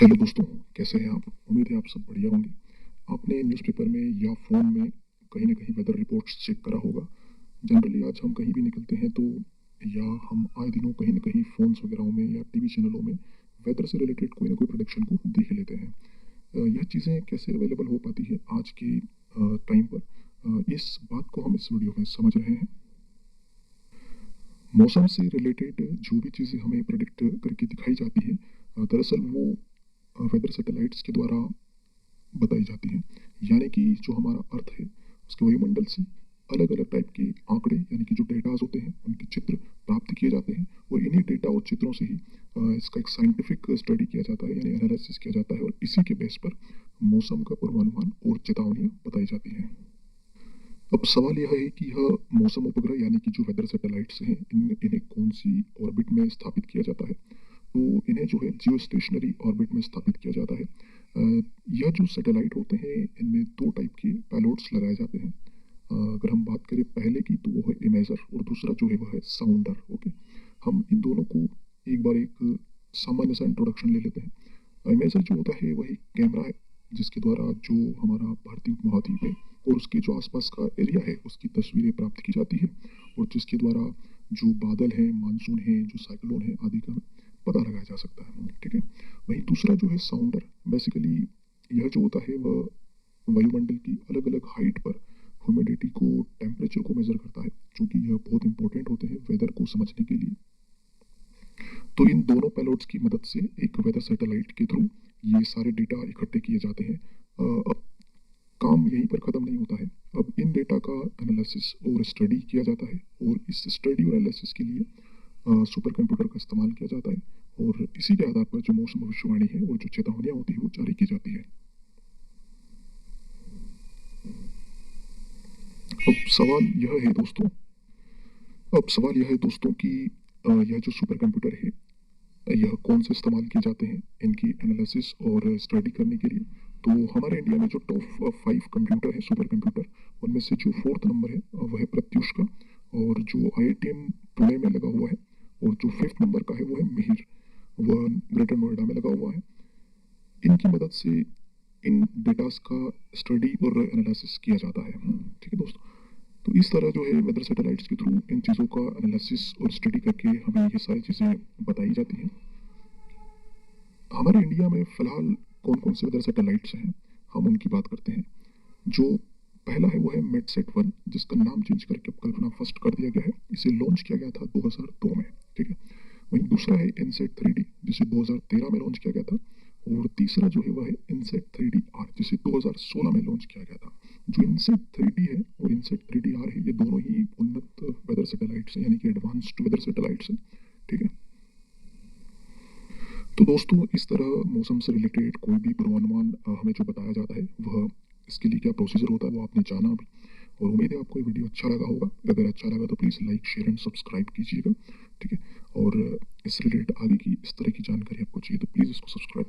Hello दोस्तों, कैसे हैं आप? उम्मीद है आप सब बढ़िया होंगे। आपने न्यूज़पेपर में या फ़ोन में कहीं न कहीं वेदर रिपोर्ट्स चेक करा होगा। जनरली आज हम कहीं भी निकलते हैं तो या हम आए दिनों कहीं न कहीं फ़ोन्स वगैरह में या टीवी चैनलों में वेदर से रिलेटेड कोई ना कोई प्रेडिक्शन को देख लेते हैं। यह चीज़ें कैसे अवेलेबल हो पाती है आज के टाइम पर, इस बात को हम इस वीडियो में समझ रहे हैं। मौसम से रिलेटेड जो भी चीज़ें हमें प्रेडिक्ट करके दिखाई जाती हैं, दरअसल वो वेदर सैटेलाइट्स के द्वारा बताई जाती हैं। यानी कि जो हमारा अर्थ है उसके वायुमंडल से अलग अलग टाइप के आंकड़े यानी कि जो डेटाज होते हैं उनके चित्र प्राप्त किए जाते हैं और इन्हीं डेटा और चित्रों से ही इसका एक साइंटिफिक स्टडी किया जाता है यानी एनालिसिस किया जाता है और इसी के बेस पर मौसम का पूर्वानुमान और चेतावनियां बताई जाती हैं। अब सवाल यह है कि यह मौसम उपग्रह यानी कि जो वेदर सैटेलाइट्स हैं इन्हें कौन सी ऑर्बिट में स्थापित किया जाता है। तो इन्हें जो है जियो स्टेशनरी ऑर्बिट में स्थापित किया जाता है। यह जो सैटेलाइट होते हैं इनमें दो टाइप के पैलोड्स लगाए जाते हैं। अगर हम बात करें पहले की तो वो है इमेजर और दूसरा जो है वह है साउंडर। ओके, हम इन दोनों को एक बार एक सामान्य सा इंट्रोडक्शन ले लेते हैं। इमेजर जो होता है वही कैमरा है जिसके द्वारा जो हमारा भारतीय उपमहाद्वीप है और उसके जो आसपास का एरिया है उसकी तस्वीरें प्राप्त की जाती है और जिसके द्वारा जो बादल हैं, मानसून है, जो साइक्लोन है आदि का पता लगाया जा सकता है। ठीक है, वहीं दूसरा जो है साउंडर, बेसिकली यह जो होता है वह वायुमंडल की अलग अलग हाइट पर ह्यूमिडिटी को, टेम्परेचर को मेजर करता है, क्योंकि यह बहुत इंपॉर्टेंट होते हैं वेदर को समझने के लिए। तो इन दोनों पैलोड्स की मदद से एक वेदर सैटेलाइट के थ्रू ये सारे डेटा इकट्ठे किए जाते हैं। अब काम यहीं पर ख़त्म नहीं होता है। अब इन डेटा का एनालिसिस और स्टडी किया जाता है और इस स्टडी और एनालिसिस के लिए सुपर कंप्यूटर का इस्तेमाल किया जाता है और इसी के आधार पर जो मौसम भविष्यवाणी है और जो चेतावनियां होती है वो जारी की जाती है। अब सवाल यह है दोस्तों अब सवाल यह है दोस्तों कि यह जो सुपर कंप्यूटर है यह कौन से इस्तेमाल किए जाते हैं इनकी एनालिसिस और स्टडी करने के लिए। तो हमारे इंडिया में जो टॉप 5 कंप्यूटर है सुपर कंप्यूटर, उनमें से जो फोर्थ नंबर है वह है प्रत्युष का और जो आईआईटीएम पुणे में लगा हुआ है और जो फिफ्थ नंबर का है वो है मिहिर, वह ग्रेटर नोएडा में लगा हुआ है। इनकी मदद से इन डेटास का स्टडी और एनालिसिस किया जाता है। ठीक है दोस्तों, तो इस तरह जो है वेदर सैटेलाइट्स के थ्रू इन चीज़ों का एनालिसिस और स्टडी करके हमें ये सारी चीज़ें बताई जाती हैं। हमारे इंडिया में फ़िलहाल कौन कौन से वेदर सैटेलाइट्स हैं, हम उनकी बात करते हैं। जो पहला है वो है मेडसेट 1, जिसका नाम चेंज करके अब कल्पना फर्स्ट कर दिया गया है। इसे लॉन्च किया गया था 2002 में। ठीक है, वहीं दूसरा है इनसेट 3D, जिसे 2013 में लॉन्च किया गया था और तीसरा जो है वह है इनसेट 3D R, जिसे 2016 में लॉन्च किया गया था। जो इनसेट 3D है और इनसेट 3D R है, ये दोनों ही उन्नत वेदर सैटेलाइट्स हैं यानी कि एडवांस्ड वेदर सैटेलाइट्स हैं। ठीक है, तो दोस्तों इस तरह मौसम से रिलेटेड कोई भी पूर्वानुमान हमें जो बताया जाता है वह इसके लिए क्या प्रोसीजर होता है वो आपने जाना भी, और उम्मीद है आपको ये वीडियो अच्छा लगा होगा। अगर अच्छा लगा तो please like, share and subscribe कीजिएगा। ठीक है, और इस रिलेटेड आगे की इस तरह की जानकारी आपको चाहिए तो प्लीज़ इसको सब्सक्राइब